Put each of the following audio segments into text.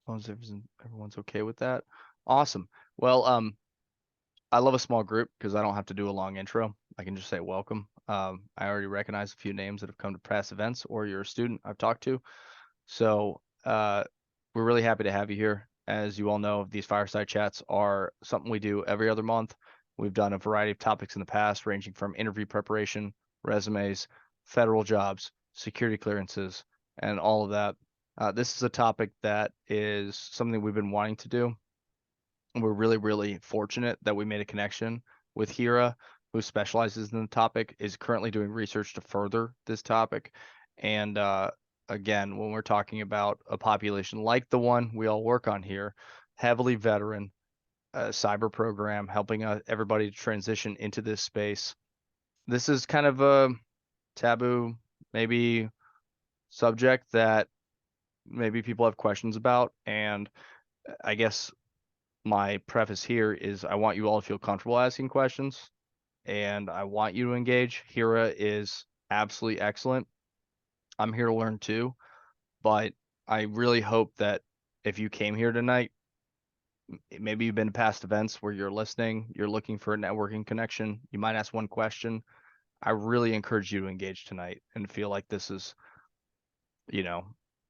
long as everyone's okay with that. Awesome. Well, I love a small group because I don't have to do a long intro. I can just say welcome. I already recognize a few names that have come to past events, or you're a student I've talked to. So we're really happy to have you here. As you all know, these fireside chats are something we do every other month. We've done a variety of topics in the past, ranging from interview preparation, resumes, federal jobs, security clearances, and all of that. This is a topic that is something we've been wanting to do. And we're really, really fortunate that we made a connection with Hira, who specializes in the topic, is currently doing research to further this topic. And again, when we're talking about a population like the one we all work on here, heavily veteran, cyber program, helping everybody to transition into this space. This is kind of a taboo, maybe subject that maybe people have questions about. And I guess my preface here is I want you all to feel comfortable asking questions and I want you to engage. Hira is absolutely excellent. I'm here to learn too, but I really hope that if you came here tonight, maybe you've been to past events where you're listening, you're looking for a networking connection, you might ask one question. I really encourage you to engage tonight and feel like this is, you know,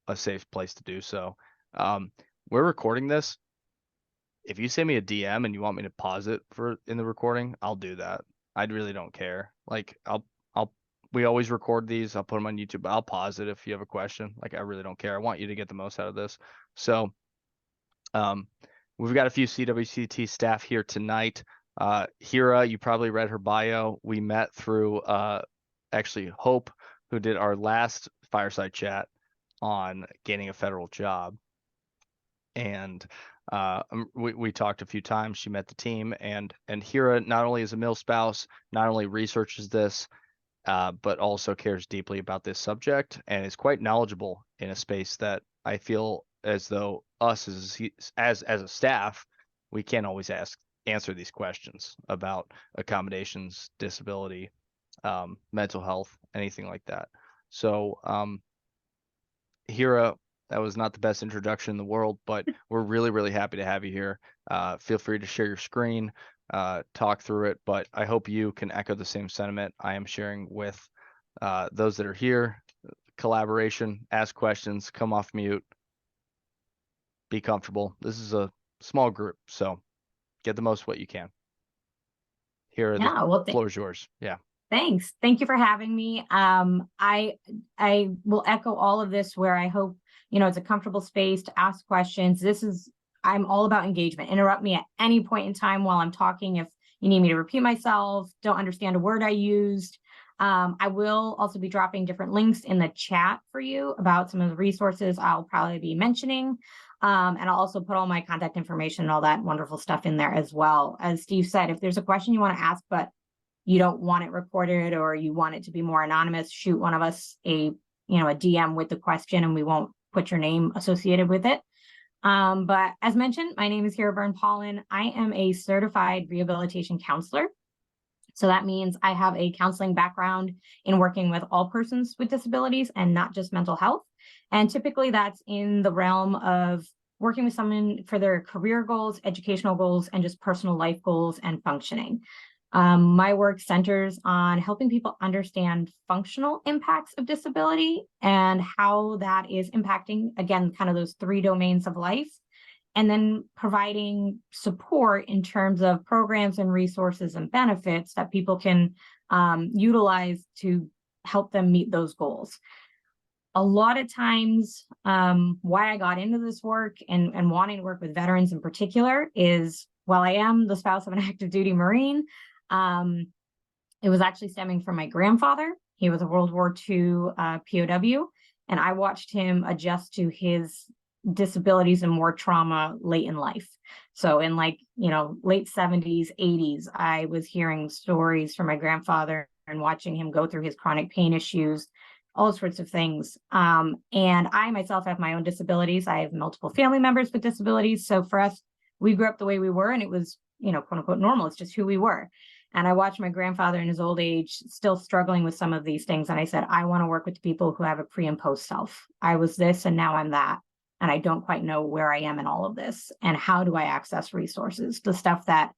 a safe place to do so. Um, we're recording this. If you send me a DM and you want me to pause it for in the recording, I'll do that. I really don't care. Like we always record these. I'll put them on YouTube, but I'll pause it if you have a question. Like I really don't care. I want you to get the most out of this. So, um, we've got a few CWCT staff here tonight. Hira, you probably read her bio. We met through actually Hope, who did our last fireside chat on gaining a federal job. And we talked a few times. She met the team, and Hira not only is a mill spouse, not only researches this, but also cares deeply about this subject and is quite knowledgeable in a space that I feel as though us as a staff, we can't always answer these questions about accommodations, disability, mental health, anything like that. So Hira, that was not the best introduction in the world, but we're really, really happy to have you here. Feel free to share your screen, talk through it, but I hope you can echo the same sentiment I am sharing with those that are here. Collaboration, ask questions, come off mute, be comfortable. This is a small group, so get the most what you can. Here, the Yeah, well, floor is yours. Yeah. thanks. Thank you for having me. I will echo all of this where I hope, it's a comfortable space to ask questions. I'm all about engagement. Interrupt me at any point in time while I'm talking. If you need me to repeat myself, don't understand a word I used. I will also be dropping different links in the chat for you about some of the resources I'll probably be mentioning. And I'll also put all my contact information and all that wonderful stuff in there as well. As Steve said, if there's a question you want to ask, but you don't want it recorded or you want it to be more anonymous, shoot one of us a DM with the question and we won't put your name associated with it. But as mentioned, my name is Hira Byrne-Paulin. I am a certified rehabilitation counselor. So that means I have a counseling background in working with all persons with disabilities and not just mental health. And typically that's in the realm of working with someone for their career goals, educational goals, and just personal life goals and functioning. My work centers on helping people understand functional impacts of disability and how that is impacting, again, kind of those three domains of life, and then providing support in terms of programs and resources and benefits that people can utilize to help them meet those goals. A lot of times, why I got into this work and wanting to work with veterans in particular is, while I am the spouse of an active duty Marine, it was actually stemming from my grandfather. He was a World War II POW, and I watched him adjust to his disabilities and more trauma late in life. So in late 70s, 80s, I was hearing stories from my grandfather and watching him go through his chronic pain issues, all sorts of things. And I myself have my own disabilities. I have multiple family members with disabilities. So for us, we grew up the way we were, and it was, quote unquote, normal. It's just who we were. And I watched my grandfather in his old age still struggling with some of these things. And I said, I want to work with people who have a pre and post self. I was this and now I'm that. and I don't quite know where I am in all of this. And how do I access resources? The stuff that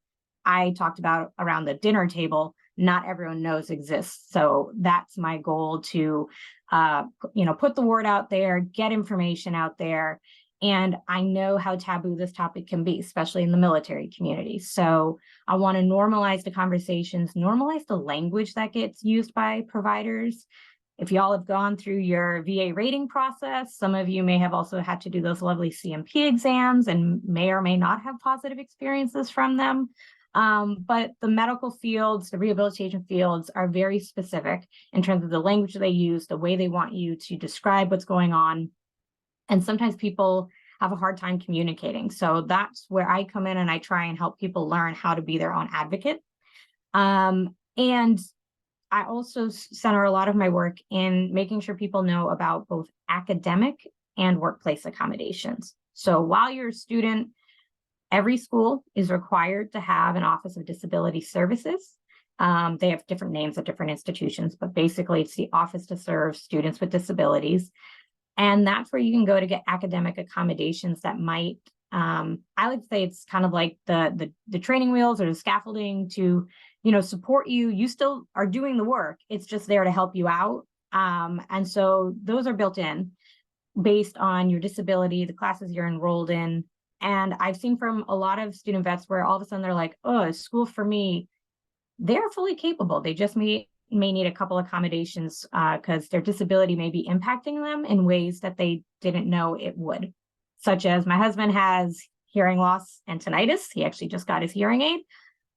I talked about around the dinner table, not everyone knows exists. So that's my goal to, put the word out there, get information out there. And I know how taboo this topic can be, especially in the military community. So I want to normalize the conversations, normalize the language that gets used by providers. If y'all have gone through your VA rating process, some of you may have also had to do those lovely CMP exams and may or may not have positive experiences from them. But the medical fields, the rehabilitation fields are very specific in terms of the language they use, the way they want you to describe what's going on. And sometimes people have a hard time communicating. So that's where I come in and I try and help people learn how to be their own advocate. And I also center a lot of my work in making sure people know about both academic and workplace accommodations. So while you're a student, every school is required to have an Office of Disability Services. They have different names at different institutions, but basically it's the office to serve students with disabilities. And that's where you can go to get academic accommodations that might, I would say it's kind of like the training wheels or the scaffolding to, support you. You still are doing the work. It's just there to help you out. And so those are built in based on your disability, the classes you're enrolled in. And I've seen from a lot of student vets where all of a sudden they're like, oh, school for me, they're fully capable. They just may need a couple accommodations because their disability may be impacting them in ways that they didn't know it would, such as my husband has hearing loss and tinnitus. He actually just got his hearing aid.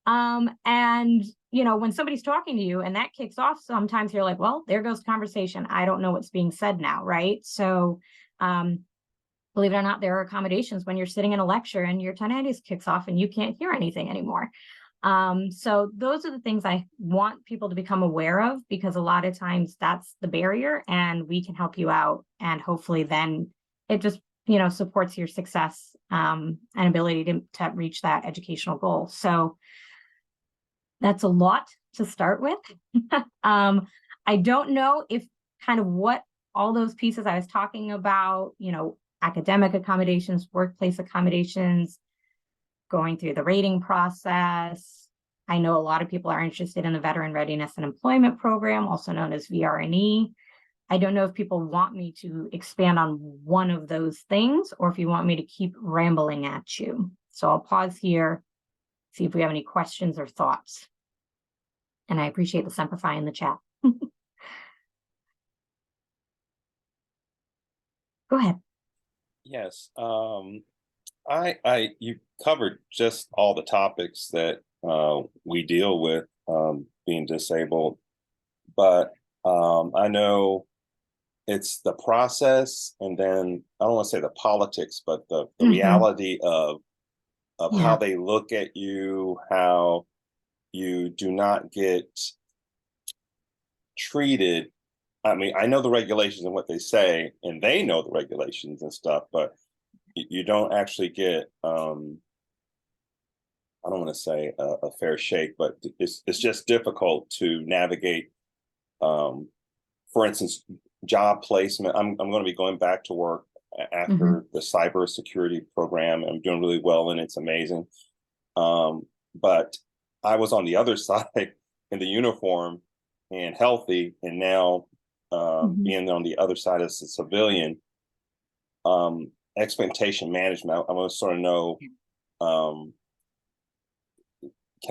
And, when somebody's talking to you and that kicks off, sometimes you're like, well, there goes the conversation. I don't know what's being said now, right? So believe it or not, there are accommodations when you're sitting in a lecture and your tinnitus kicks off and you can't hear anything anymore. So those are the things I want people to become aware of, because a lot of times that's the barrier and we can help you out. And hopefully then it just, supports your success and ability to reach that educational goal. So that's a lot to start with. I don't know if kind of what all those pieces I was talking about, academic accommodations, workplace accommodations, going through the rating process. I know a lot of people are interested in the Veteran Readiness and Employment Program, also known as VRNE. I don't know if people want me to expand on one of those things or if you want me to keep rambling at you. So I'll pause here, see if we have any questions or thoughts. And I appreciate the Semperfi in the chat. Go ahead. Yes. You covered just all the topics that we deal with being disabled, but I know it's the process, and then I don't want to say the politics, but the reality of how they look at you, how you do not get treated. I mean, I know the regulations and what they say, and they know the regulations and stuff, but you don't actually get I don't want to say a fair shake, but it's just difficult to navigate. For instance, job placement. I'm going to be going back to work after the cybersecurity program. I'm doing really well and it's amazing. But I was on the other side in the uniform and healthy, and now being on the other side as a civilian. Expectation management. I want to sort of know, can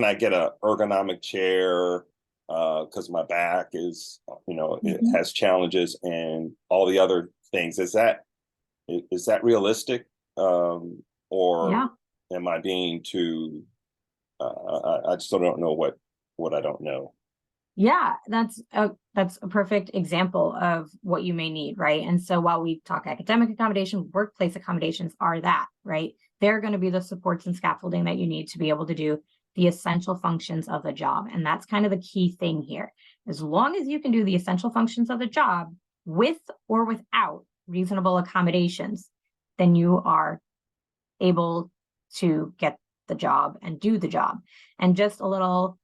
I get an ergonomic chair? Because my back is, it has challenges and all the other things. Is that realistic? Or am I being too, I just don't know what I don't know. Yeah, that's a perfect example of what you may need, right? And so while we talk academic accommodation, workplace accommodations are that, right? They're going to be the supports and scaffolding that you need to be able to do the essential functions of the job. And that's kind of the key thing here. As long as you can do the essential functions of the job with or without reasonable accommodations, then you are able to get the job and do the job. And just a little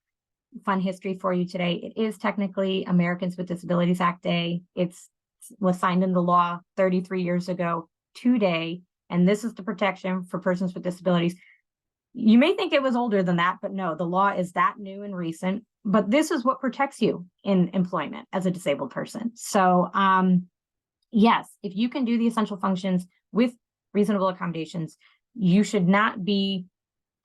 fun history for you today. It is technically Americans with Disabilities Act Day. Was signed into law 33 years ago today. and this is the protection for persons with disabilities. You may think it was older than that, but no, the law is that new and recent, but this is what protects you in employment as a disabled person. So, yes, if you can do the essential functions with reasonable accommodations, you should not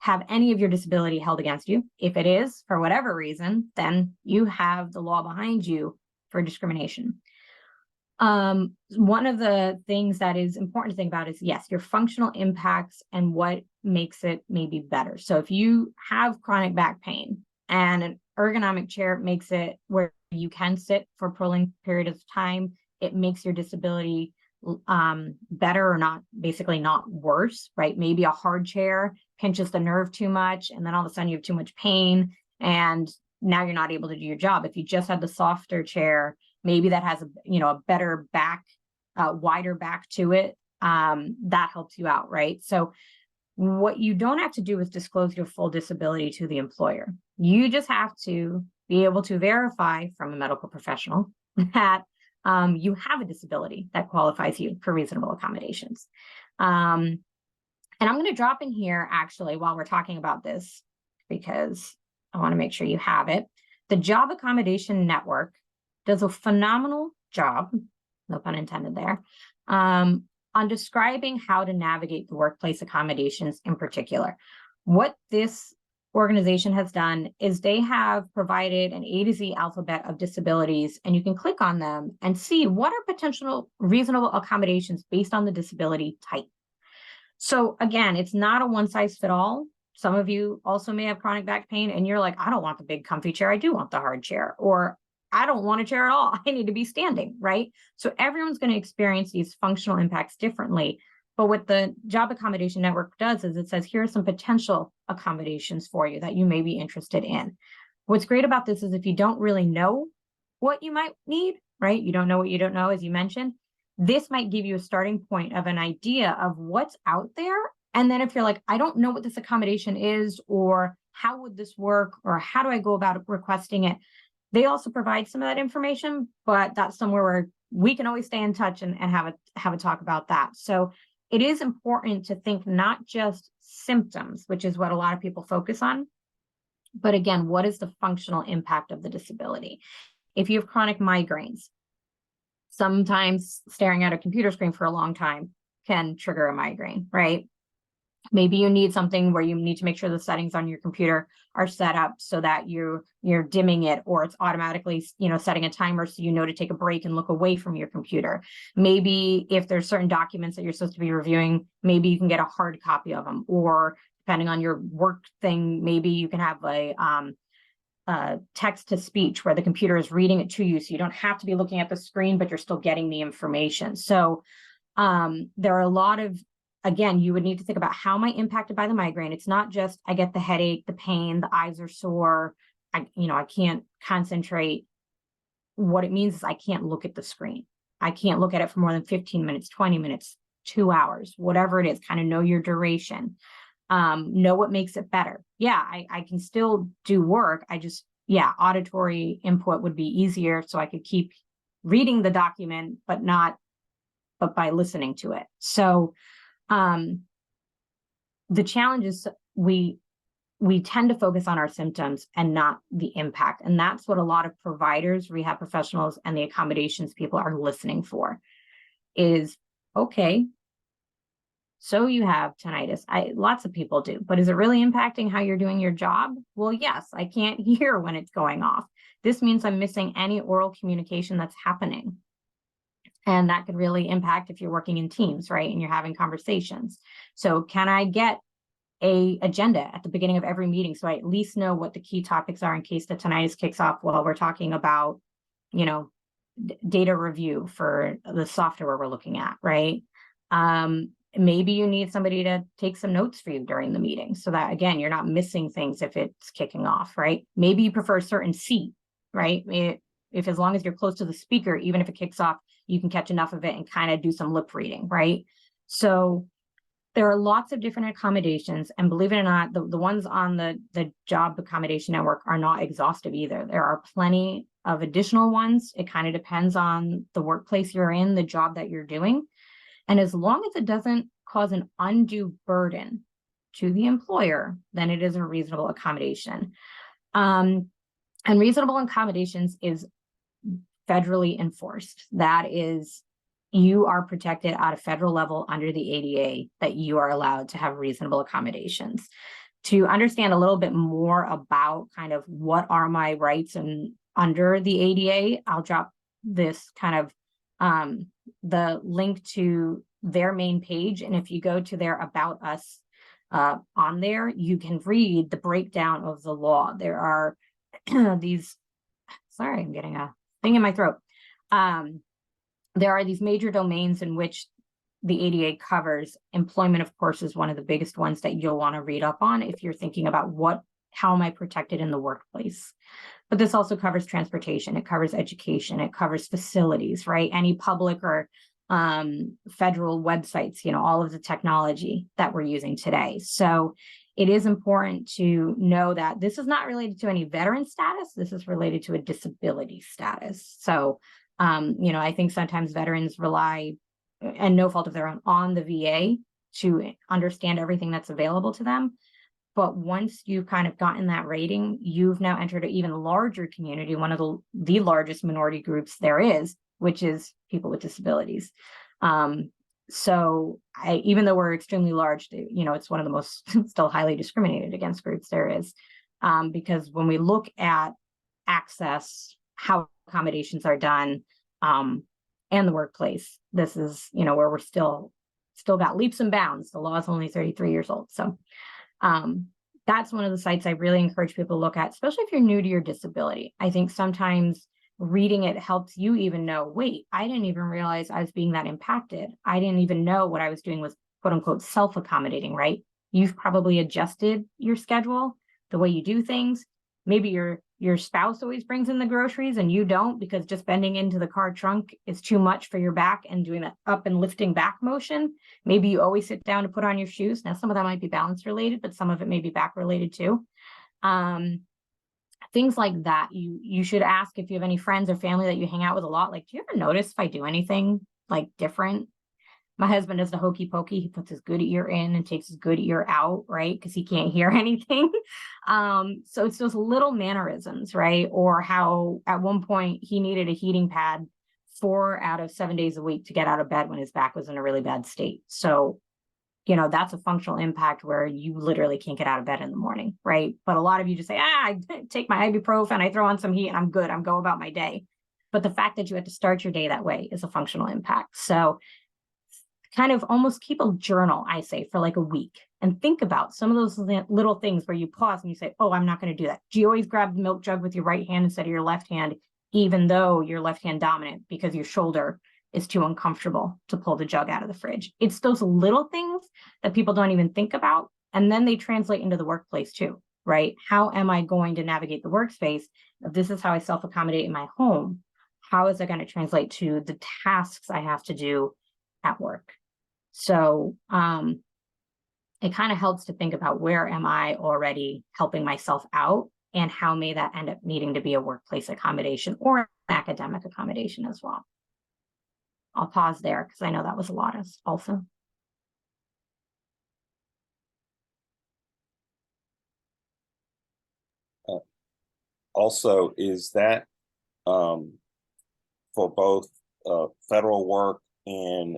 have any of your disability held against you. If it is, for whatever reason, then you have the law behind you for discrimination. One of the things that is important to think about is, yes, your functional impacts and what makes it maybe better. So if you have chronic back pain and an ergonomic chair makes it where you can sit for a prolonged period of time, it makes your disability better or not, basically not worse, right? Maybe a hard chair pinches the nerve too much, and then all of a sudden you have too much pain, and now you're not able to do your job. If you just had the softer chair, maybe that has a better back, wider back to it, that helps you out, right? So what you don't have to do is disclose your full disability to the employer. You just have to be able to verify from a medical professional that you have a disability that qualifies you for reasonable accommodations. And I'm going to drop in here, actually, while we're talking about this, because I want to make sure you have it. The Job Accommodation Network does a phenomenal job, no pun intended there, on describing how to navigate the workplace accommodations in particular. What this organization has done is they have provided an A to Z alphabet of disabilities, and you can click on them and see what are potential reasonable accommodations based on the disability type. So again, it's not a one size fit all. Some of you also may have chronic back pain and you're like, I don't want the big comfy chair. I do want the hard chair, or I don't want a chair at all. I need to be standing, right? So everyone's going to experience these functional impacts differently. But what the Job Accommodation Network does is it says, here are some potential accommodations for you that you may be interested in. What's great about this is if you don't really know what you might need, right? You don't know what you don't know, as you mentioned. This might give you a starting point of an idea of what's out there. And then if you're like, I don't know what this accommodation is, or how would this work, or how do I go about requesting it? They also provide some of that information, but that's somewhere where we can always stay in touch and have a talk about that. So it is important to think not just symptoms, which is what a lot of people focus on, but again, what is the functional impact of the disability? If you have chronic migraines, sometimes staring at a computer screen for a long time can trigger a migraine, right? Maybe you need something where you need to make sure the settings on your computer are set up so that you're dimming it, or it's automatically, setting a timer so you know to take a break and look away from your computer. Maybe if there's certain documents that you're supposed to be reviewing, maybe you can get a hard copy of them, or depending on your work thing, maybe you can have a text to speech where the computer is reading it to you, so you don't have to be looking at the screen, but you're still getting the information. So there are a lot of, again, you would need to think about, how am I impacted by the migraine? It's not just I get the headache, the pain, the eyes are sore, I can't concentrate. What it means is I can't look at the screen. I can't look at it for more than 15 minutes, 20 minutes, 2 hours, whatever it is. Kind of know your duration. Know what makes it better. Yeah, I can still do work. Auditory input would be easier, so I could keep reading the document, but by listening to it. So the challenge is we tend to focus on our symptoms and not the impact. And that's what a lot of providers, rehab professionals, and the accommodations people are listening for is, okay, so you have tinnitus. Lots of people do, but is it really impacting how you're doing your job? Well, yes, I can't hear when it's going off. This means I'm missing any oral communication that's happening. And that could really impact if you're working in teams, right? And you're having conversations. So can I get an agenda at the beginning of every meeting, so I at least know what the key topics are in case the tinnitus kicks off while we're talking about, data review for the software we're looking at, right? Maybe you need somebody to take some notes for you during the meeting so that, again, you're not missing things if it's kicking off, right? Maybe you prefer a certain seat, right? If as long as you're close to the speaker, even if it kicks off, you can catch enough of it and kind of do some lip reading, right? So there are lots of different accommodations, and believe it or not, the ones on the Job Accommodation Network are not exhaustive either. There are plenty of additional ones. It kind of depends on the workplace you're in, the job that you're doing. And as long as it doesn't cause an undue burden to the employer, then it is a reasonable accommodation. And reasonable accommodations is federally enforced. That is, you are protected at a federal level under the ADA that you are allowed to have reasonable accommodations. To understand a little bit more about kind of what are my rights and under the ADA, I'll drop this kind of the link to their main page. And if you go to their About Us on there, you can read the breakdown of the law. There are these, sorry, I'm getting a thing in my throat. There are these major domains in which the ADA covers. Employment, of course, is one of the biggest ones that you'll want to read up on if you're thinking about how am I protected in the workplace. But this also covers transportation, it covers education, it covers facilities, right? Any public or federal websites, all of the technology that we're using today. So it is important to know that this is not related to any veteran status. This is related to a disability status. So, I think sometimes veterans rely, and no fault of their own, on the VA to understand everything that's available to them. But once you've kind of gotten that rating, you've now entered an even larger community, one of the largest minority groups there is, which is people with disabilities. So even though we're extremely large, it's one of the most still highly discriminated against groups there is, because when we look at access, how accommodations are done, and the workplace, this is, where we're still got leaps and bounds. The law is only 33 years old. So that's one of the sites I really encourage people to look at, especially if you're new to your disability. I think sometimes reading it helps you even know, wait, I didn't even realize I was being that impacted. I didn't even know what I was doing was quote unquote self-accommodating, right? You've probably adjusted your schedule, the way you do things. Maybe your spouse always brings in the groceries and you don't, because just bending into the car trunk is too much for your back and doing that up and lifting back motion. Maybe you always sit down to put on your shoes. Now, some of that might be balance related, but some of it may be back related too. Things like that. You should ask if you have any friends or family that you hang out with a lot. Like, do you ever notice if I do anything like different? My husband does the hokey pokey. He puts his good ear in and takes his good ear out, right? Because he can't hear anything. So it's those little mannerisms, right? Or how at one point he needed a heating pad 4 out of 7 days a week to get out of bed when his back was in a really bad state. So, that's a functional impact where you literally can't get out of bed in the morning, right? But a lot of you just say, I take my ibuprofen, I throw on some heat and I'm good. I'm go about my day. But the fact that you had to start your day that way is a functional impact. So kind of almost keep a journal, I say, for like a week and think about some of those little things where you pause and you say, oh, I'm not going to do that. Do you always grab the milk jug with your right hand instead of your left hand, even though you're left hand dominant because your shoulder is too uncomfortable to pull the jug out of the fridge? It's those little things that people don't even think about. And then they translate into the workplace too, right? How am I going to navigate the workspace? If this is how I self-accommodate in my home, how is that going to translate to the tasks I have to do at work? So it kind of helps to think about, where am I already helping myself out, and how may that end up needing to be a workplace accommodation or an academic accommodation as well. I'll pause there because I know that was a lot also. Also, is that for both federal work and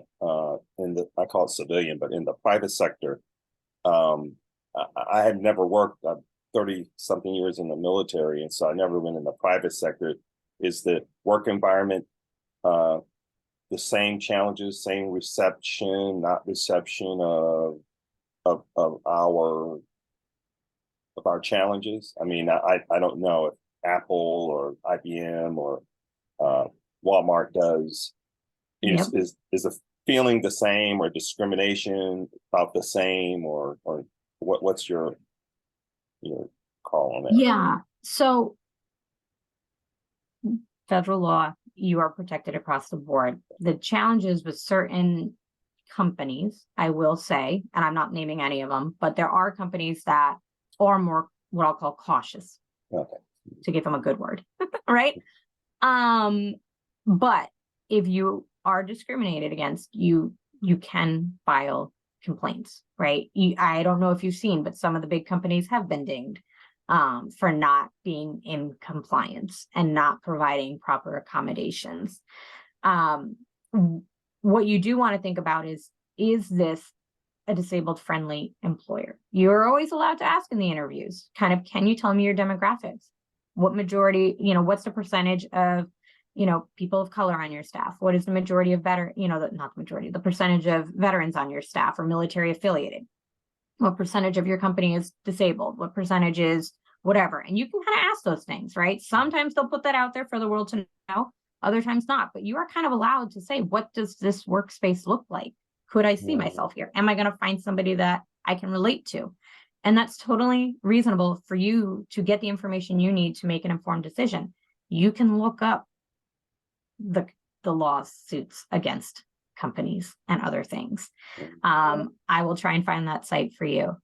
in the, I call it civilian, but in the private sector? I had never worked 30 something years in the military, and so I never went in the private sector. Is the work environment the same challenges, same reception, not reception of our challenges? I mean, I don't know if Apple or IBM or Walmart does. Yep. Is the feeling the same, or discrimination about the same, or what's your call on that? Yeah. So federal law, you are protected across the board. The challenges with certain companies, I will say, and I'm not naming any of them, but there are companies that are more what I'll call cautious, Okay. to give them a good word, right? But if you are discriminated against, you you can file complaints, right? I don't know if you've seen, but some of the big companies have been dinged for not being in compliance and not providing proper accommodations. What you do want to think about is this a disabled friendly employer? You're always allowed to ask in the interviews, kind of, can you tell me your demographics? What majority, what's the percentage of, people of color on your staff? What is the majority of not the majority, the percentage of veterans on your staff or military affiliated? What percentage of your company is disabled? What percentage is whatever? And you can kind of ask those things, right? Sometimes they'll put that out there for the world to know, other times not, but you are kind of allowed to say, what does this workspace look like? Could I see myself here? Am I going to find somebody that I can relate to? And that's totally reasonable for you to get the information you need to make an informed decision. You can look up the lawsuits against companies and other things. I will try and find that site for you.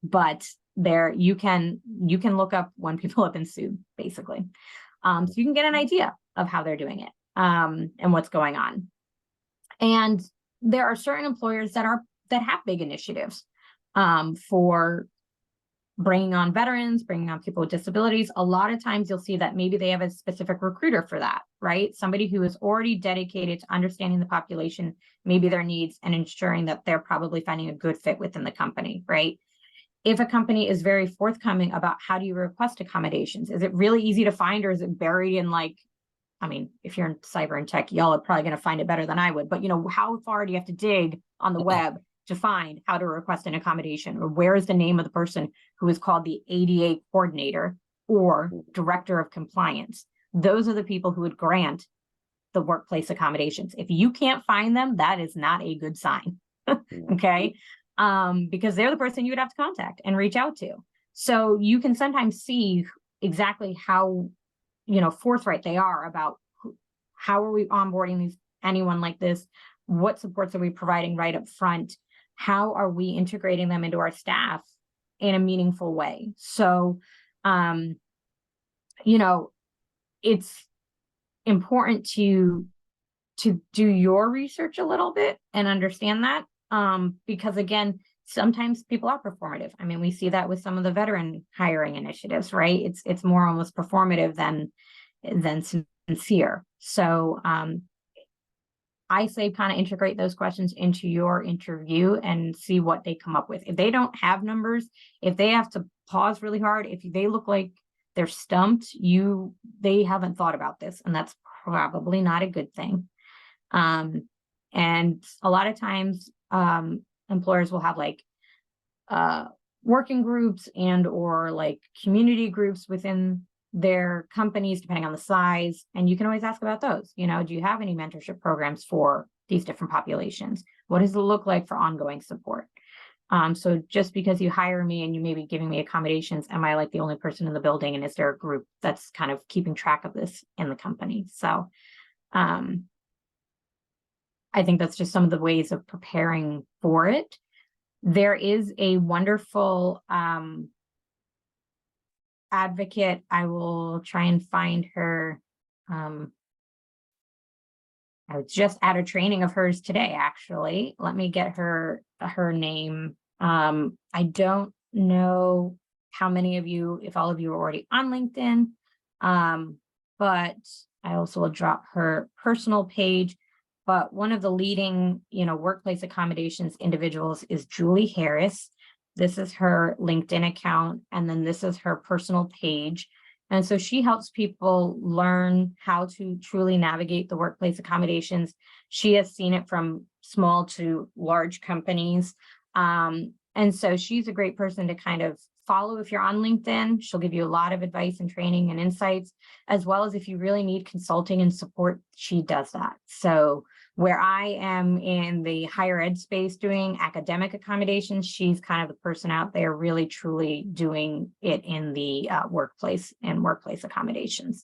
But there you can look up when people have been sued, basically. So you can get an idea of how they're doing it and what's going on. And there are certain employers that have big initiatives for bringing on veterans, bringing on people with disabilities. A lot of times you'll see that maybe they have a specific recruiter for that, right? Somebody who is already dedicated to understanding the population, maybe their needs, and ensuring that they're probably finding a good fit within the company, right? If a company is very forthcoming about how do you request accommodations, is it really easy to find, or is it buried in if you're in cyber and tech, y'all are probably going to find it better than I would, but how far do you have to dig on the web to find how to request an accommodation, or where is the name of the person who is called the ADA coordinator or director of compliance? Those are the people who would grant the workplace accommodations. If you can't find them, that is not a good sign. Okay. Because they're the person you would have to contact and reach out to. So you can sometimes see exactly how, forthright they are about how are we onboarding anyone like this? What supports are we providing right up front? How are we integrating them into our staff in a meaningful way? So, it's important to do your research a little bit and understand that, because again, sometimes people are performative. I mean, we see that with some of the veteran hiring initiatives, right? It's more almost performative than sincere. So, I say kind of integrate those questions into your interview and see what they come up with. If they don't have numbers, if they have to pause really hard, if they look like they're stumped, they haven't thought about this, and that's probably not a good thing. And a lot of times, employers will have working groups or community groups within their companies, depending on the size. And you can always ask about those. Do you have any mentorship programs for these different populations? What does it look like for ongoing support? So just because you hire me and you may be giving me accommodations, am I the only person in the building? And is there a group that's kind of keeping track of this in the company? So I think that's just some of the ways of preparing for it. There is a wonderful advocate. I will try and find her. I was just at a training of hers today, actually. Let me get her name. I don't know how many of you, if all of you are already on LinkedIn, but I also will drop her personal page. But one of the leading, workplace accommodations individuals is Julie Harris. This is her LinkedIn account, and then this is her personal page. And so she helps people learn how to truly navigate the workplace accommodations. She has seen it from small to large companies. And so she's a great person to kind of follow if you're on LinkedIn. She'll give you a lot of advice and training and insights, as well as if you really need consulting and support, she does that. So where I am in the higher ed space doing academic accommodations, she's kind of the person out there really truly doing it in the workplace and workplace accommodations.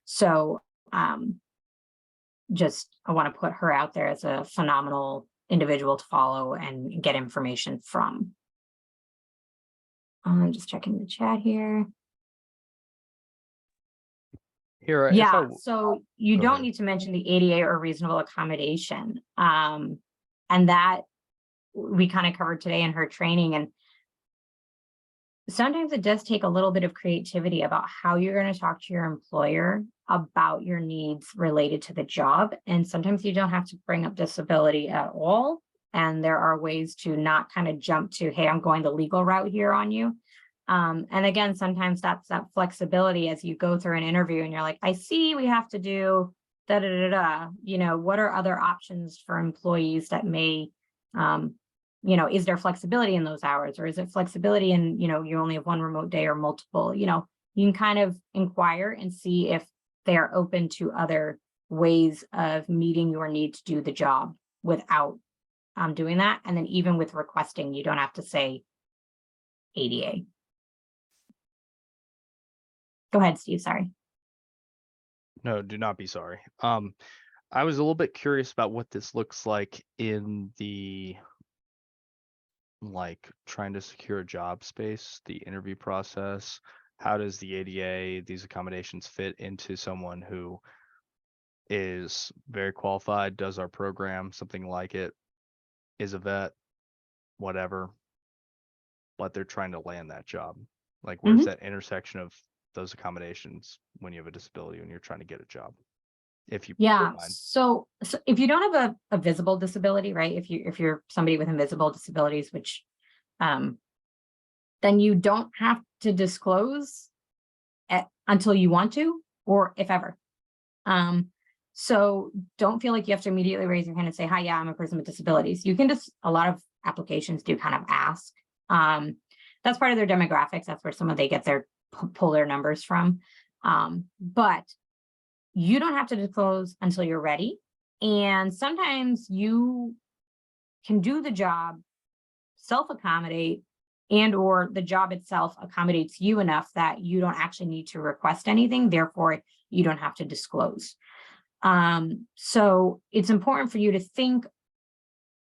So I want to put her out there as a phenomenal individual to follow and get information from. I'm just checking the chat here. Hira, yeah, so you Go don't ahead. need to mention the ADA or reasonable accommodation. And that we kind of covered today in her training. And sometimes it does take a little bit of creativity about how you're going to talk to your employer about your needs related to the job. And sometimes you don't have to bring up disability at all. And there are ways to not kind of jump to, hey, I'm going the legal route here on you. And again, sometimes that's that flexibility as you go through an interview and you're like, I see we have to do da da da da. You know, what are other options for employees that may, you know, is there flexibility in those hours, or is it flexibility in, you know, you only have one remote day or multiple? You know, you can kind of inquire and see if they are open to other ways of meeting your need to do the job without doing that. And then even with requesting, you don't have to say ADA. Go ahead, Steve. Sorry. No, do not be sorry. I was a little bit curious about what this looks like in the, like, trying to secure a job space, the interview process. How does the ADA, these accommodations fit into someone who is very qualified, does our program, something like it, is a vet, whatever, but they're trying to land that job? Like, where's that intersection of those accommodations when you have a disability, when you're trying to get a job? If you Yeah. mind. So if you don't have a visible disability, right? If you're somebody with invisible disabilities, which then you don't have to disclose until you want to, or if ever. So don't feel like you have to immediately raise your hand and say, hi, yeah, I'm a person with disabilities. You can just, a lot of applications do kind of ask. That's part of their demographics. That's where some of they get their pull their numbers from. But you don't have to disclose until you're ready. And sometimes you can do the job, self-accommodate, and or the job itself accommodates you enough that you don't actually need to request anything. Therefore, you don't have to disclose. So it's important for you to think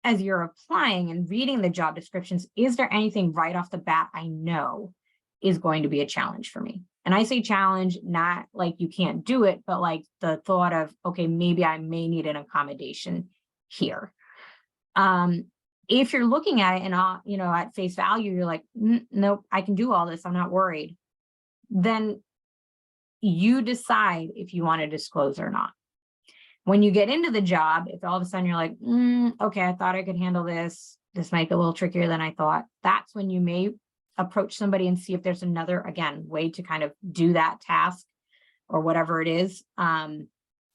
as you're applying and reading the job descriptions, is there anything right off the bat I know is going to be a challenge for me? And I say challenge, not like you can't do it, but like the thought of, okay, maybe I may need an accommodation here. If you're looking at it and, you know, at face value, you're like, nope, I can do all this, I'm not worried. Then you decide if you want to disclose or not. When you get into the job, if all of a sudden you're like, okay, I thought I could handle this. This might be a little trickier than I thought. That's when you may approach somebody and see if there's another, again, way to kind of do that task or whatever it is in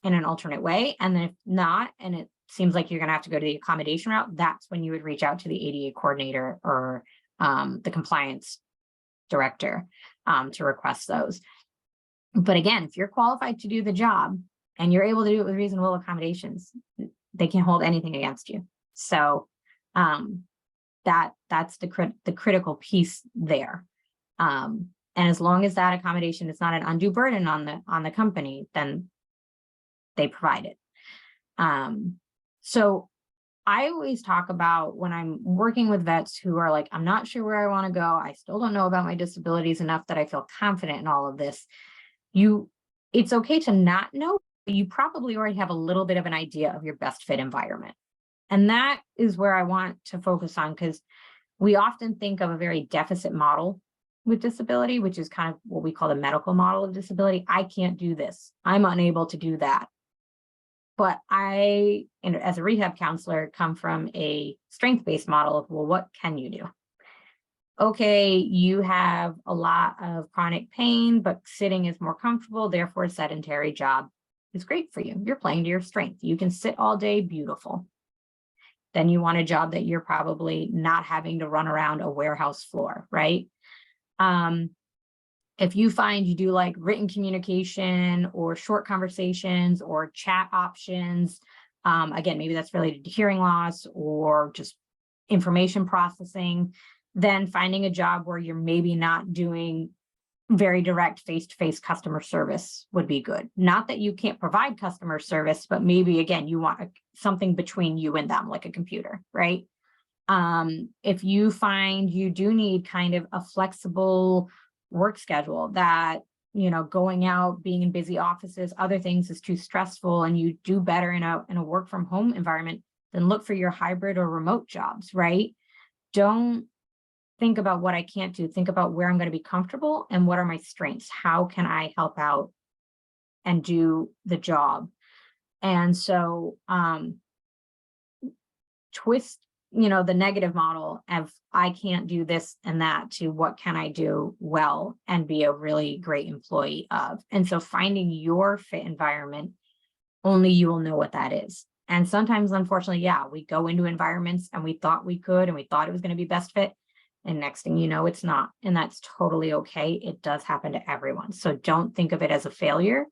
an alternate way. And then if not, and it seems like you're going to have to go to the accommodation route, that's when you would reach out to the ADA coordinator or the compliance director to request those. But again, if you're qualified to do the job and you're able to do it with reasonable accommodations, they can't hold anything against you. So that's the critical piece there. And as long as that accommodation is not an undue burden on the company, then they provide it. So I always talk about when I'm working with vets who are like, I'm not sure where I want to go. I still don't know about my disabilities enough that I feel confident in all of this. It's okay to not know, but you probably already have a little bit of an idea of your best fit environment. And that is where I want to focus on, because we often think of a very deficit model with disability, which is kind of what we call the medical model of disability. I can't do this. I'm unable to do that. But I, as a rehab counselor, come from a strength-based model of, well, what can you do? Okay, you have a lot of chronic pain, but sitting is more comfortable, therefore a sedentary job is great for you. You're playing to your strength. You can sit all day, beautiful. Then you want a job that you're probably not having to run around a warehouse floor, right? If you find you do like written communication or short conversations or chat options, again, maybe that's related to hearing loss or just information processing, then finding a job where you're maybe not doing very direct face-to-face customer service would be good. Not that you can't provide customer service, but maybe, again, you want something between you and them, like a computer, right? If you find you do need kind of a flexible work schedule that, you know, going out, being in busy offices, other things is too stressful, and you do better in a work from home environment, then look for your hybrid or remote jobs, right? Don't think about what I can't do. Think about where I'm going to be comfortable and what are my strengths. How can I help out and do the job? And so twist, the negative model of I can't do this and that to what can I do well and be a really great employee of. And so finding your fit environment, only you will know what that is. And sometimes, unfortunately, yeah, we go into environments and we thought we could, and we thought it was going to be best fit. And next thing you know, it's not. And that's totally okay. It does happen to everyone. So don't think of it as a failure.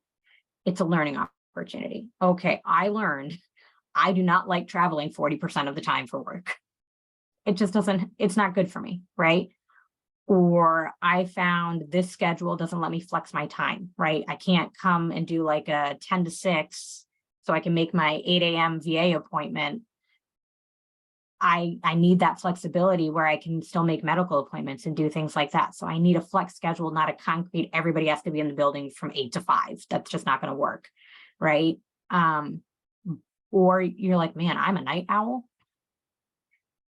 It's a learning opportunity. Okay, I learned I do not like traveling 40% of the time for work. It just doesn't, it's not good for me, right? Or I found this schedule doesn't let me flex my time, right? I can't come and do like a 10 to 6 so I can make my 8 a.m. VA appointment. I need that flexibility where I can still make medical appointments and do things like that. So I need a flex schedule, not a concrete, everybody has to be in the building from 8 to 5. That's just not going to work, right? Or you're like, man, I'm a night owl.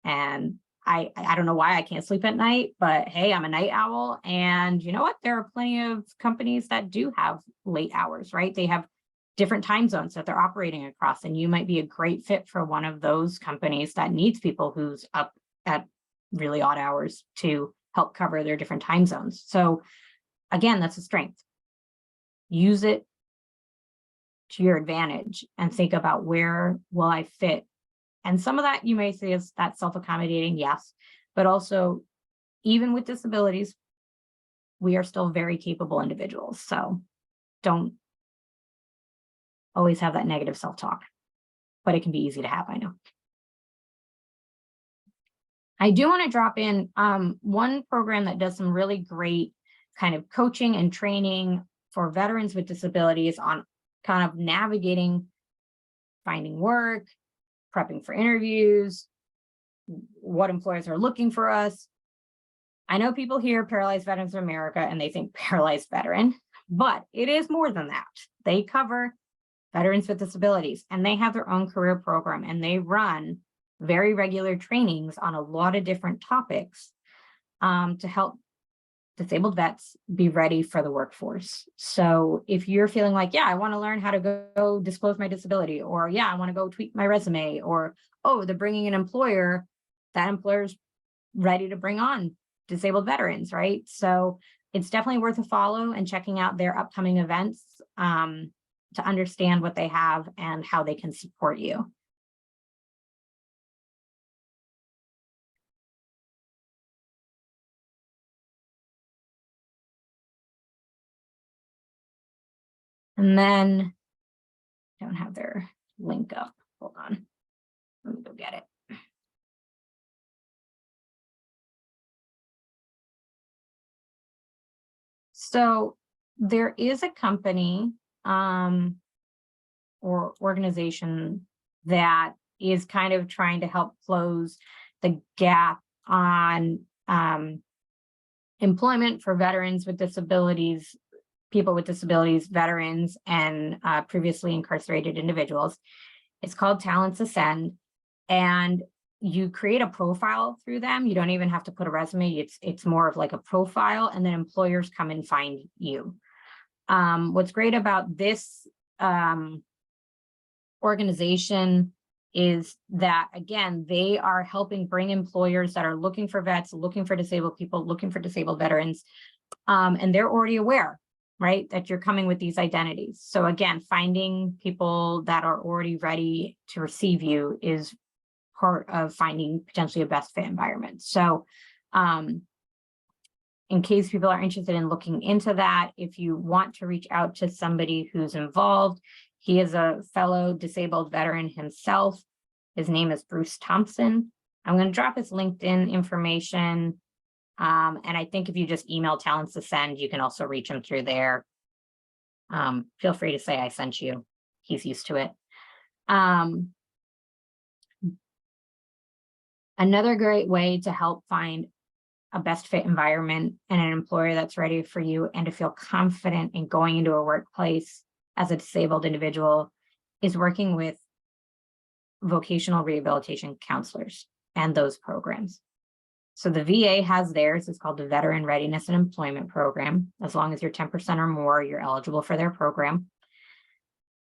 And I don't know why I can't sleep at night, but hey, I'm a night owl. And you know what? There are plenty of companies that do have late hours, right? They have different time zones that they're operating across. And you might be a great fit for one of those companies that needs people who's up at really odd hours to help cover their different time zones. So again, that's a strength. Use it to your advantage and think about where will I fit. And some of that you may say is that self-accommodating, yes, but also even with disabilities, we are still very capable individuals. So don't always have that negative self-talk, but it can be easy to have, I know. I do want to drop in one program that does some really great kind of coaching and training for veterans with disabilities on kind of navigating, finding work, prepping for interviews, what employers are looking for us. I know people hear Paralyzed Veterans of America and they think paralyzed veteran, but it is more than that. They cover veterans with disabilities and they have their own career program and they run very regular trainings on a lot of different topics to help disabled vets be ready for the workforce. So if you're feeling like, yeah, I want to learn how to go disclose my disability, or yeah, I want to go tweak my resume, or, oh, they're bringing an employer, that employer's ready to bring on disabled veterans, right? So it's definitely worth a follow and checking out their upcoming events to understand what they have and how they can support you. And then I don't have their link up. Hold on. Let me go get it. So there is a company or organization that is kind of trying to help close the gap on employment for veterans with disabilities, people with disabilities, veterans, and previously incarcerated individuals. It's called Talents Ascend, and you create a profile through them. You don't even have to put a resume. It's more of like a profile, and then employers come and find you. What's great about this organization is that, again, they are helping bring employers that are looking for vets, looking for disabled people, looking for disabled veterans, and they're already aware, right, that you're coming with these identities. So again, finding people that are already ready to receive you is part of finding potentially a best fit environment. So in case people are interested in looking into that, if you want to reach out to somebody who's involved, he is a fellow disabled veteran himself. His name is Bruce Thompson. I'm going to drop his LinkedIn information. And I think if you just email Talents Ascend, you can also reach him through there. Feel free to say I sent you. He's used to it. Another great way to help find a best fit environment and an employer that's ready for you and to feel confident in going into a workplace as a disabled individual is working with vocational rehabilitation counselors and those programs. So the VA has theirs. It's called the Veteran Readiness and Employment Program. As long as you're 10% or more, you're eligible for their program.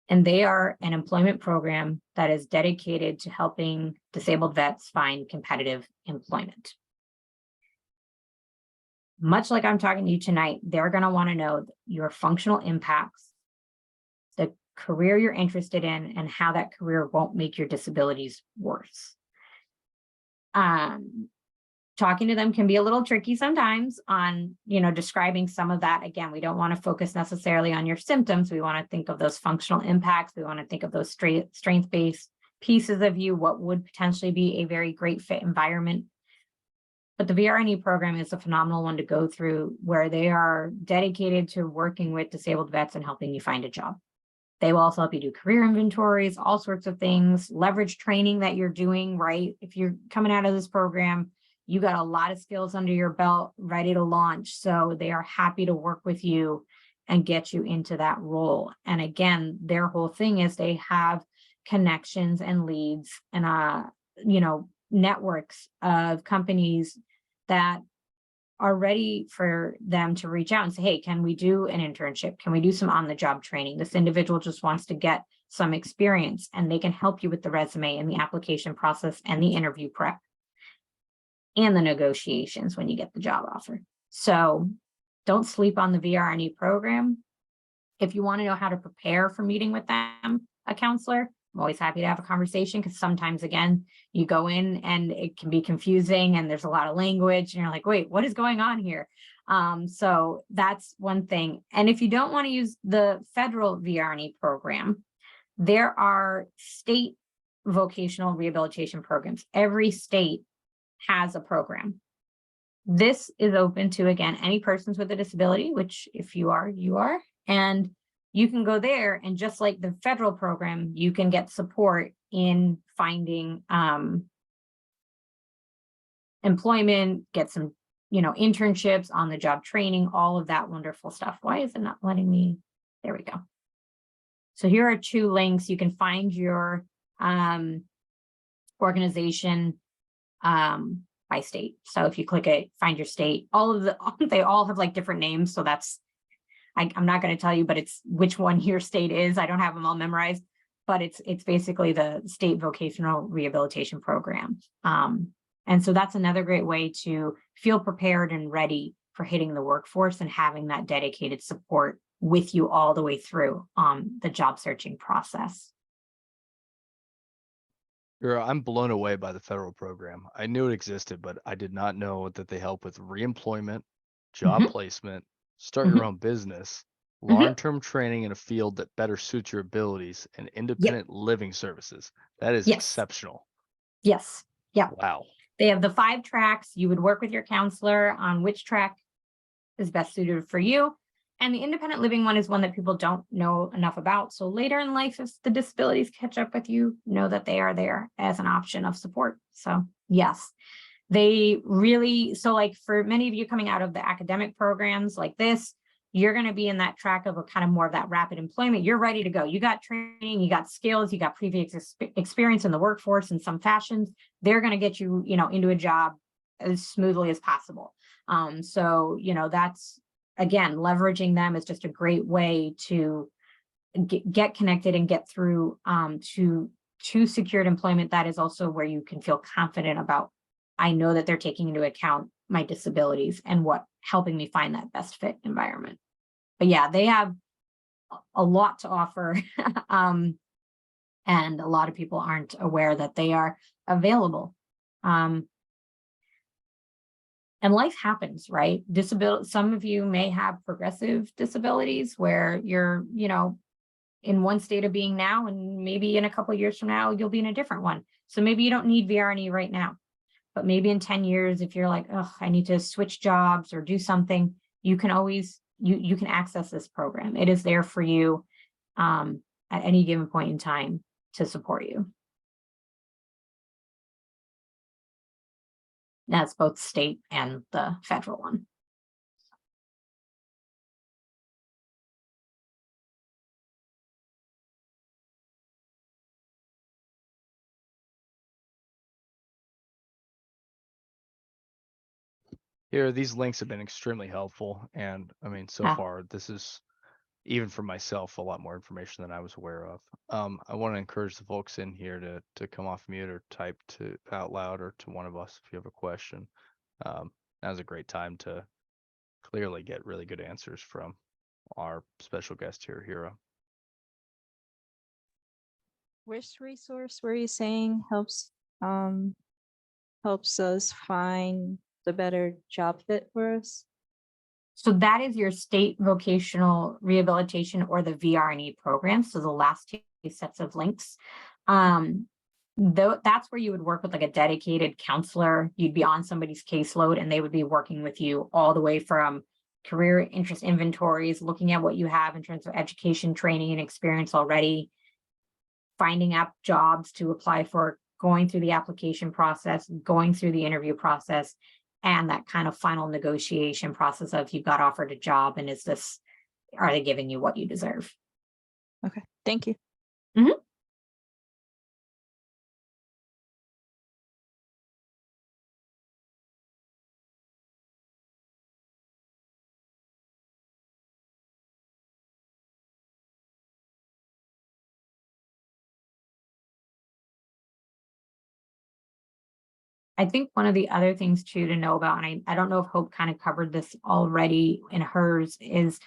And they are an employment program that is dedicated to helping disabled vets find competitive employment. Much like I'm talking to you tonight, they're going to want to know your functional impacts, the career you're interested in, and how that career won't make your disabilities worse. Talking to them can be a little tricky sometimes on, describing some of that. Again, we don't want to focus necessarily on your symptoms. We want to think of those functional impacts. We want to think of those strength-based pieces of you, what would potentially be a very great fit environment. But the VRNE program is a phenomenal one to go through, where they are dedicated to working with disabled vets and helping you find a job. They will also help you do career inventories, all sorts of things, leverage training that you're doing, right? If you're coming out of this program, you got a lot of skills under your belt ready to launch. So they are happy to work with you and get you into that role. And again, their whole thing is they have connections and leads and, networks of companies that are ready for them to reach out and say, hey, can we do an internship? Can we do some on-the-job training? This individual just wants to get some experience, and they can help you with the resume and the application process and the interview prep and the negotiations when you get the job offer. So don't sleep on the VRNE program. If you want to know how to prepare for meeting with them, a counselor, I'm always happy to have a conversation, because sometimes, again, you go in and it can be confusing and there's a lot of language and you're like, wait, what is going on here? So that's one thing. And if you don't want to use the federal VRNE program, there are state vocational rehabilitation programs. Every state has a program. This is open to, again, any persons with a disability, which if you are, you are. And you can go there, and just like the federal program, you can get support in finding employment, get some, internships, on the job training, all of that wonderful stuff. Why is it not letting me? There we go. So here are 2 links. You can find your organization by state. So if you click it, find your state, they all have like different names. So that's, I'm not going to tell you, but it's which one your state is. I don't have them all memorized, but it's basically the state vocational rehabilitation program. And so that's another great way to feel prepared and ready for hitting the workforce and having that dedicated support with you all the way through the job searching process. I'm blown away by the federal program. I knew it existed, but I did not know that they help with reemployment, job placement, start your own business, long-term training in a field that better suits your abilities, and independent living services. That is exceptional. Yes. Yeah. Wow. They have the 5 tracks. You would work with your counselor on which track is best suited for you. And the independent living one is one that people don't know enough about. So later in life, if the disabilities catch up with you, know that they are there as an option of support. So yes, they really, so like for many of you coming out of the academic programs like this, you're going to be in that track of a kind of more of that rapid employment. You're ready to go. You got training, you got skills, you got previous experience in the workforce in some fashions. They're going to get you, into a job as smoothly as possible. So, that's, again, leveraging them is just a great way to get connected and get through to secured employment. That is also where you can feel confident about, I know that they're taking into account my disabilities and helping me find that best fit environment. But yeah, they have a lot to offer. And a lot of people aren't aware that they are available. And life happens, right? Some of you may have progressive disabilities where you're, in one state of being now, and maybe in a couple of years from now, you'll be in a different one. So maybe you don't need VRNE right now, but maybe in 10 years, if you're like, oh, I need to switch jobs or do something, you can always, you can access this program. It is there for you at any given point in time to support you. That's both state and the federal one. Here, these links have been extremely helpful. And I mean, so Yeah. far, this is, even for myself, a lot more information than I was aware of. I want to encourage the folks in here to come off mute or type to out loud or to one of us if you have a question. Now's a great time to clearly get really good answers from our special guest here, Hira. Which resource were you saying helps us find the better job fit for us? So that is your state vocational rehabilitation or the VRNE program. So the last two sets of links. Though that's where you would work with like a dedicated counselor. You'd be on somebody's caseload and they would be working with you all the way from career interest inventories, looking at what you have in terms of education, training, and experience already, finding out jobs to apply for, going through the application process, going through the interview process, and that kind of final negotiation process of you got offered a job and are they giving you what you deserve? Okay, thank you. I think one of the other things too to know about, and I don't know if Hope kind of covered this already in hers, is,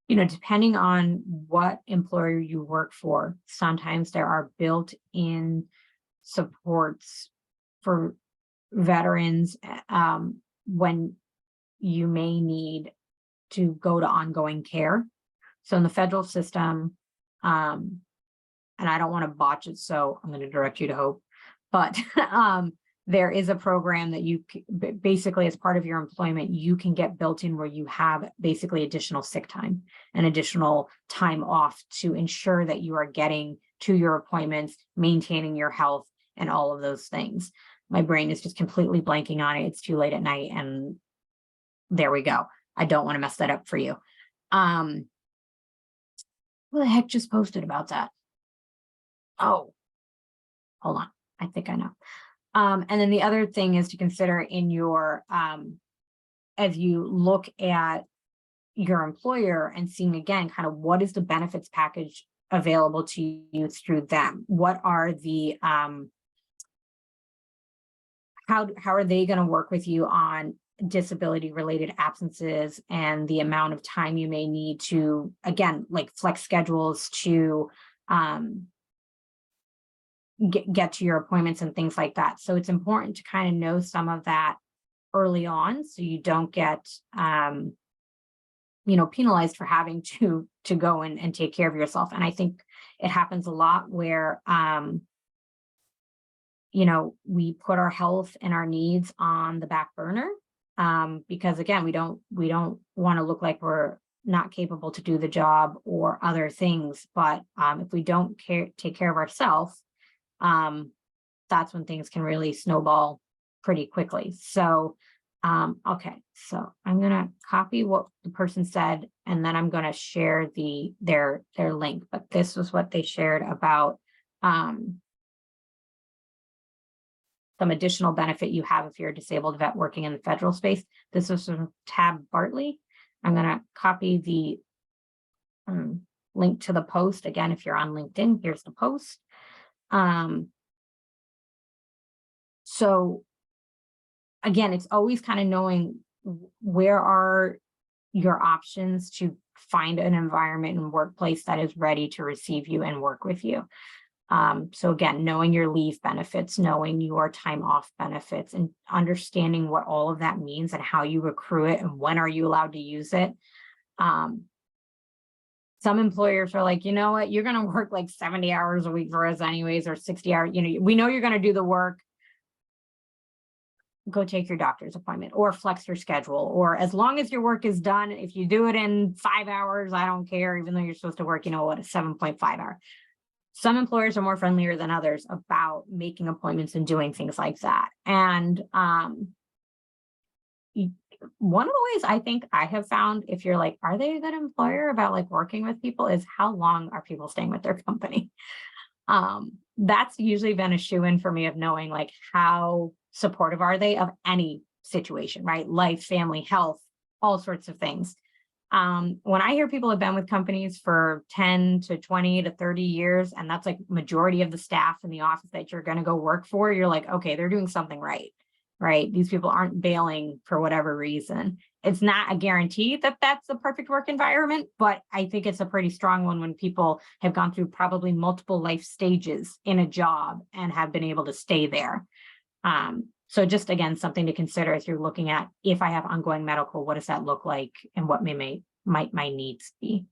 depending on what employer you work for, sometimes there are built-in supports for veterans when you may need to go to ongoing care. So in the federal system, and I don't want to botch it, so I'm going to direct you to Hope, but there is a program that you basically, as part of your employment, you can get built in where you have basically additional sick time and additional time off to ensure that you are getting to your appointments, maintaining your health, and all of those things. My brain is just completely blanking on it. It's too late at night, and there we go. I don't want to mess that up for you. Who the heck just posted about that? Oh, hold on. I think I know. And then the other thing is to consider in your, as you look at your employer and seeing again, kind of what is the benefits package available to you through them? What are the, how are they going to work with you on disability related absences and the amount of time you may need to, again, like flex schedules to, get to your appointments and things like that. So it's important to kind of know some of that early on so you don't get penalized for having to go and take care of yourself. And I think it happens a lot where we put our health and our needs on the back burner because again we don't want to look like we're not capable to do the job or other things. But if we don't take care of ourselves, that's when things can really snowball pretty quickly. So, okay, so I'm gonna copy what the person said, and then I'm gonna share their link. But this was what they shared about some additional benefit you have if you're a disabled vet working in the federal space. This was from Tab Bartley. I'm gonna copy the link to the post. Again, if you're on LinkedIn, here's the post. So again, it's always kind of knowing where are your options to find an environment and workplace that is ready to receive you and work with you. So again, knowing your leave benefits, knowing your time off benefits, and understanding what all of that means and how you accrue it and when are you allowed to use it. Some employers are like, you know what, you're going to work like 70 hours a week for us anyways, or 60 hours, we know you're going to do the work. Go take your doctor's appointment or flex your schedule, or as long as your work is done, if you do it in 5 hours, I don't care, even though you're supposed to work, a 7.5 hour. Some employers are more friendlier than others about making appointments and doing things like that. And one of the ways I think I have found, if you're like, are they a good employer about like working with people, is how long are people staying with their company? That's usually been a shoe-in for me of knowing like how supportive are they of any situation, right? Life, family, health, all sorts of things. When I hear people have been with companies for 10 to 20 to 30 years, and that's like majority of the staff in the office that you're going to go work for, you're like, okay, they're doing something right, right? These people aren't bailing for whatever reason. It's not a guarantee that that's the perfect work environment, but I think it's a pretty strong one when people have gone through probably multiple life stages in a job and have been able to stay there. So just again, something to consider as you're looking at, if I have ongoing medical, what does that look like and what might my needs be?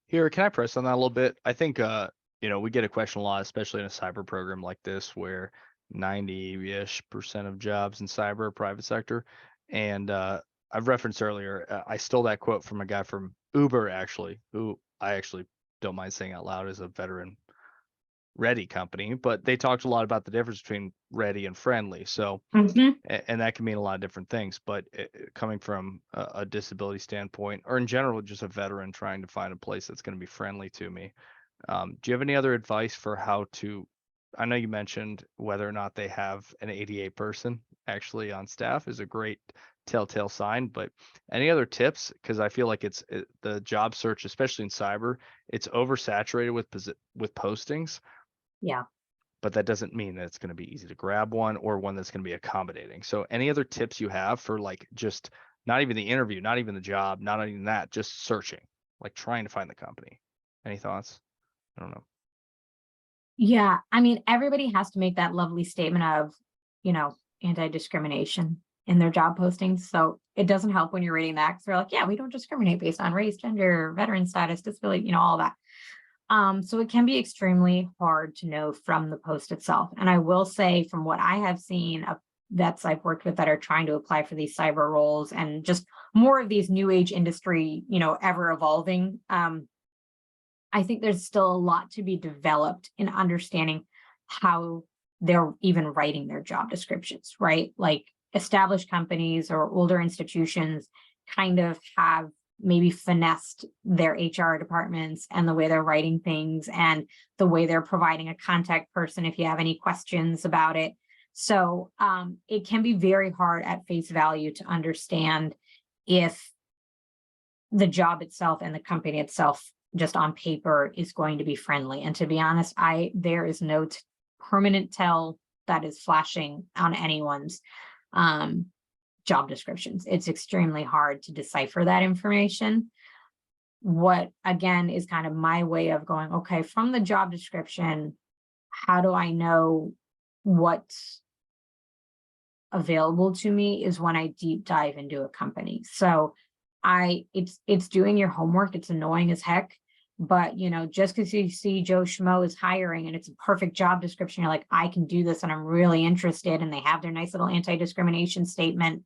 Here, can I press on that a little bit? I think we get a question a lot, especially in a cyber program like this, where 90-ish% of jobs in cyber are private sector. And I've referenced earlier, I stole that quote from a guy from Uber, actually, who I actually don't mind saying out loud is a veteran ready company, but they talked a lot about the difference between ready and friendly. So, and that can mean a lot of different things, but coming from a disability standpoint, or in general, just a veteran trying to find a place that's going to be friendly to me. Do you have any other advice for how to, I know you mentioned whether or not they have an ADA person actually on staff is a great telltale sign, but any other tips? Because I feel like the job search, especially in cyber, it's oversaturated with postings. Yeah. But that doesn't mean that it's going to be easy to grab one or one that's going to be accommodating. So any other tips you have for like just not even the interview, not even the job, not even that, just searching, like trying to find the company? Any thoughts? I don't know. Yeah. I mean, everybody has to make that lovely statement of, anti-discrimination in their job postings. So it doesn't help when you're reading that because they're like, yeah, we don't discriminate based on race, gender, veteran status, disability, all that. So it can be extremely hard to know from the post itself. And I will say from what I have seen of vets I've worked with that are trying to apply for these cyber roles and just more of these new age industry, ever evolving. I think there's still a lot to be developed in understanding how they're even writing their job descriptions, right? Like established companies or older institutions kind of have maybe finessed their HR departments and the way they're writing things and the way they're providing a contact person if you have any questions about it. So it can be very hard at face value to understand if the job itself and the company itself just on paper is going to be friendly. And to be honest, there is no permanent tell that is flashing on anyone's job descriptions. It's extremely hard to decipher that information. What, again, is kind of my way of going, okay, from the job description, how do I know what's available to me is when I deep dive into a company. So it's doing your homework. It's annoying as heck. But, just because you see Joe Schmo is hiring and it's a perfect job description, you're like, I can do this and I'm really interested. And they have their nice little anti-discrimination statement.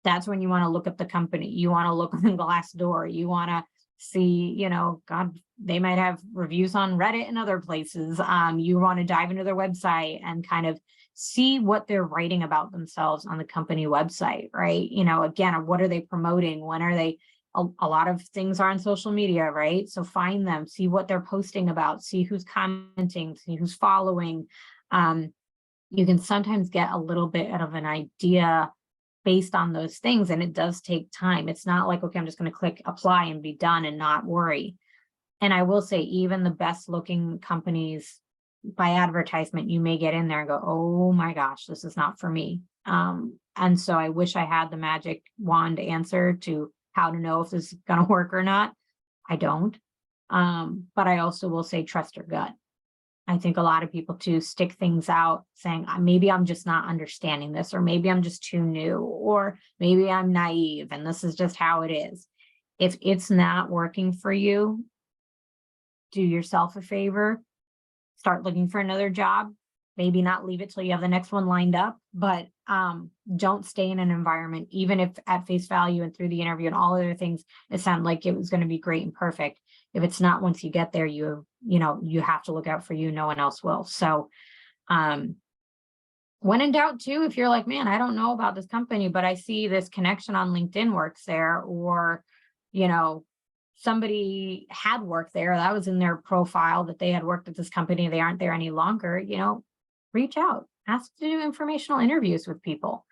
That's when you want to look at the company. You want to look on Glassdoor. You want to see, God, they might have reviews on Reddit and other places. You want to dive into their website and kind of see what they're writing about themselves on the company website, right? Again, what are they promoting? When are they? A lot of things are on social media, right? So find them, see what they're posting about, see who's commenting, see who's following. You can sometimes get a little bit of an idea based on those things, and it does take time. It's not like, okay, I'm just going to click apply and be done and not worry. And I will say, even the best looking companies by advertisement, you may get in there and go, oh my gosh, this is not for me. And so I wish I had the magic wand answer to how to know if this is going to work or not. I don't. But I also will say, trust your gut. I think a lot of people too stick things out saying, maybe I'm just not understanding this, or maybe I'm just too new, or maybe I'm naive and this is just how it is. If it's not working for you, do yourself a favor, start looking for another job. Maybe not leave it till you have the next one lined up, but don't stay in an environment, even if at face value and through the interview and all other things, it sounded like it was going to be great and perfect. If it's not, once you get there, you have to look out for you. No one else will. So when in doubt too, if you're like, man, I don't know about this company, but I see this connection on LinkedIn works there, or, somebody had worked there, that was in their profile that they had worked at this company, they aren't there any longer, reach out, ask to do informational interviews with people.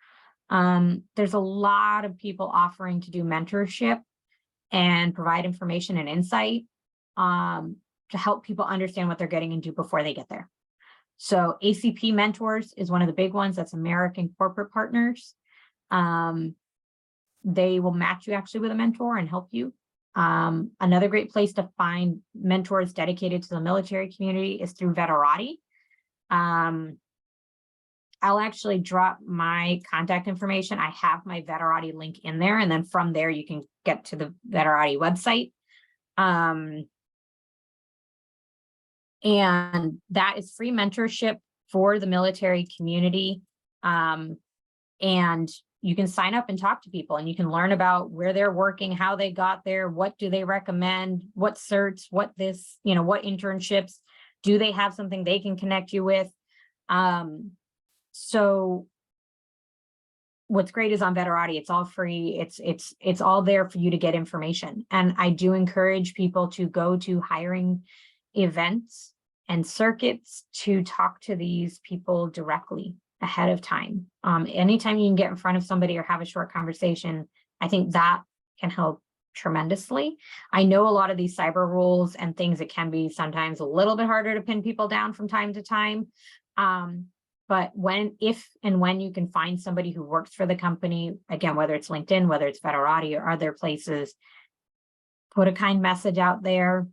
There's a lot of people offering to do mentorship and provide information and insight to help people understand what they're getting into before they get there. So ACP Mentors is one of the big ones. That's American Corporate Partners. They will match you actually with a mentor and help you. Another great place to find mentors dedicated to the military community is through Veterati. I'll actually drop my contact information. I have my Veterati link in there, and then from there you can get to the Veterati website. And that is free mentorship for the military community. And you can sign up and talk to people, and you can learn about where they're working, how they got there, what do they recommend, what certs, what this, what internships, do they have something they can connect you with? So what's great is on Veterati, it's all free. It's all there for you to get information. And I do encourage people to go to hiring events and circuits to talk to these people directly ahead of time. Anytime you can get in front of somebody or have a short conversation, I think that can help tremendously. I know a lot of these cyber rules and things, it can be sometimes a little bit harder to pin people down from time to time. But if and when you can find somebody who works for the company, again, whether it's LinkedIn, whether it's Veterati or other places, put a kind message out there,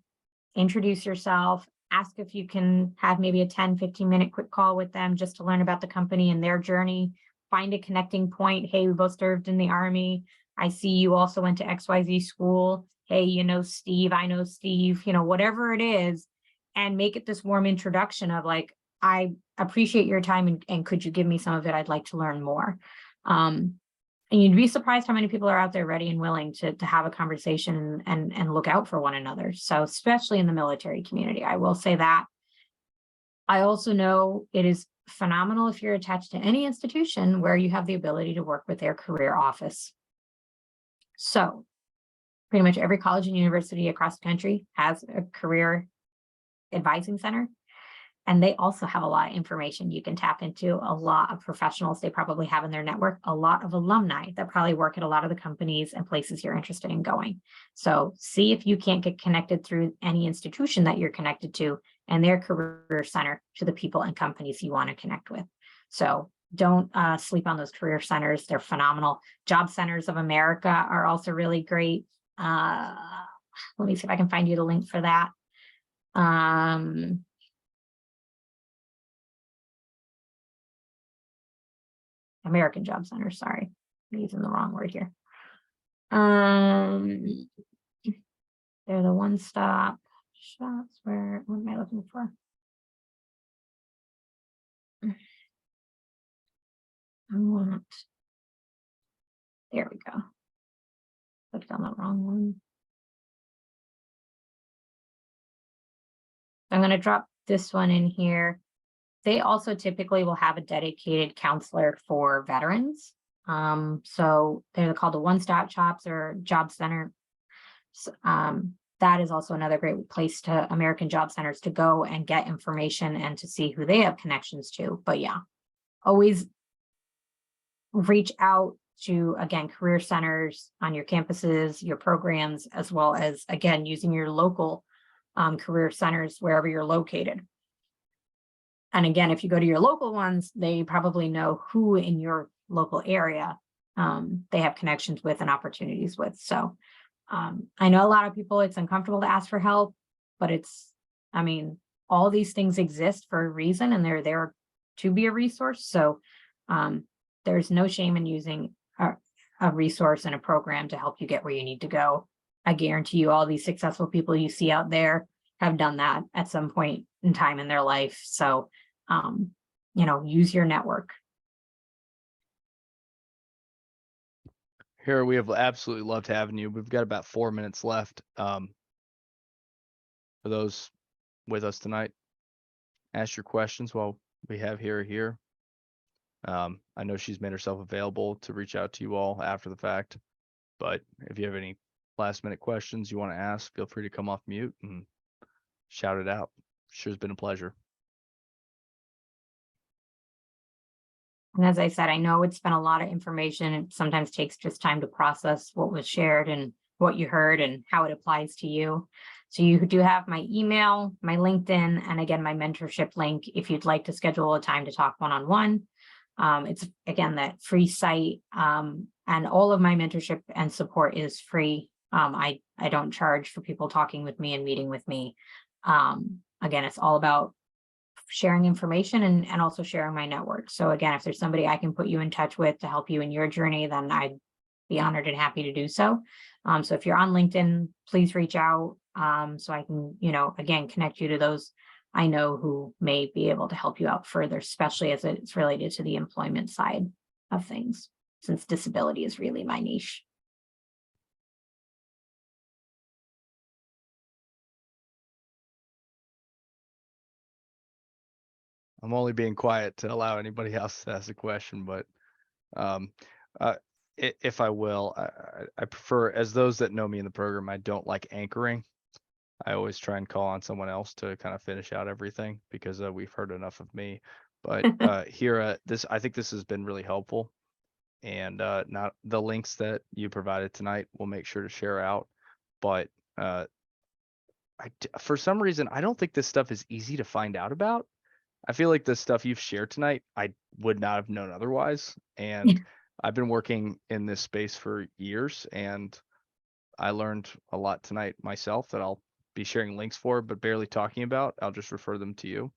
introduce yourself, ask if you can have maybe a 10-15-minute quick call with them just to learn about the company and their journey. Find a connecting point. Hey, we both served in the Army. I see you also went to XYZ school. Hey, Steve, I know Steve, whatever it is, and make it this warm introduction of like, I appreciate your time and could you give me some of it? I'd like to learn more. And you'd be surprised how many people are out there ready and willing to have a conversation and look out for one another. So especially in the military community, I will say that. I also know it is phenomenal if you're attached to any institution where you have the ability to work with their career office. So pretty much every college and university across the country has a career advising center. And they also have a lot of information you can tap into, a lot of professionals they probably have in their network, a lot of alumni that probably work at a lot of the companies and places you're interested in going. So see if you can't get connected through any institution that you're connected to and their career center to the people and companies you want to connect with. So don't sleep on those career centers. They're phenomenal. Job Centers of America are also really great. Let me see if I can find you the link for that. American Job Center, sorry, I'm using the wrong word here. They're the one-stop shops where, what am I looking for? There we go. Clicked on the wrong one. I'm going to drop this one in here. They also typically will have a dedicated counselor for veterans. So they're called the one-stop shops or job center. That is also another great place to American Job Centers to go and get information and to see who they have connections to. But yeah, always reach out to, again, career centers on your campuses, your programs, as well as, again, using your local career centers wherever you're located. And again, if you go to your local ones, they probably know who in your local area they have connections with and opportunities with. So I know a lot of people, it's uncomfortable to ask for help, but all these things exist for a reason and they're there to be a resource. So there's no shame in using a resource and a program to help you get where you need to go. I guarantee you all these successful people you see out there have done that at some point in time in their life. So, use your network. Hira, we have absolutely loved having you. We've got about 4 minutes left. For those with us tonight, ask your questions while we have Hira here. I know she's made herself available to reach out to you all after the fact, but if you have any last minute questions you want to ask, feel free to come off mute and shout it out. Sure has been a pleasure. And as I said, I know it's been a lot of information. It sometimes takes just time to process what was shared and what you heard and how it applies to you. So you do have my email, my LinkedIn, and again, my mentorship link if you'd like to schedule a time to talk one-on-one. It's again that free site, and all of my mentorship and support is free. I don't charge for people talking with me and meeting with me. Again, it's all about sharing information and also sharing my network. So again, if there's somebody I can put you in touch with to help you in your journey, then I'd be honored and happy to do so. So if you're on LinkedIn, please reach out, so I can, again, connect you to those I know who may be able to help you out further, especially as it's related to the employment side of things, since disability is really my niche. I'm only being quiet to allow anybody else to ask a question, but um, if I will, I prefer, as those that know me in the program, I don't like anchoring. I always try and call on someone else to kind of finish out everything because we've heard enough of me. But Hira, I think this has been really helpful, and not the links that you provided tonight, we'll make sure to share out. But for some reason, I don't think this stuff is easy to find out about. I feel like the stuff you've shared tonight, I would not have known otherwise. And I've been working in this space for years, and I learned a lot tonight myself that I'll be sharing links for, but barely talking about. I'll just refer them to you.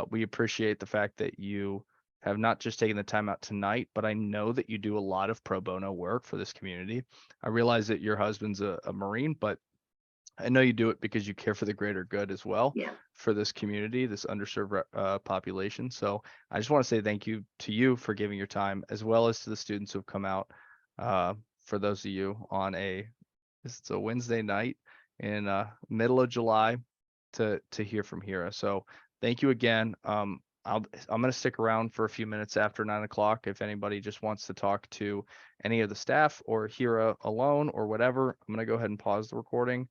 We appreciate the fact that you have not just taken the time out tonight, but I know that you do a lot of pro bono work for this community. I realize that your husband's a Marine, but I know you do it because you care for the greater good as well. Yeah. For this community, this underserved population. So I just want to say thank you to you for giving your time, as well as to the students who have come out. For those of you on it's a Wednesday night in middle of July to hear from Hira. So thank you again. I'm going to stick around for a few minutes after 9 o'clock. If anybody just wants to talk to any of the staff or Hira alone or whatever, I'm going to go ahead and pause the recording.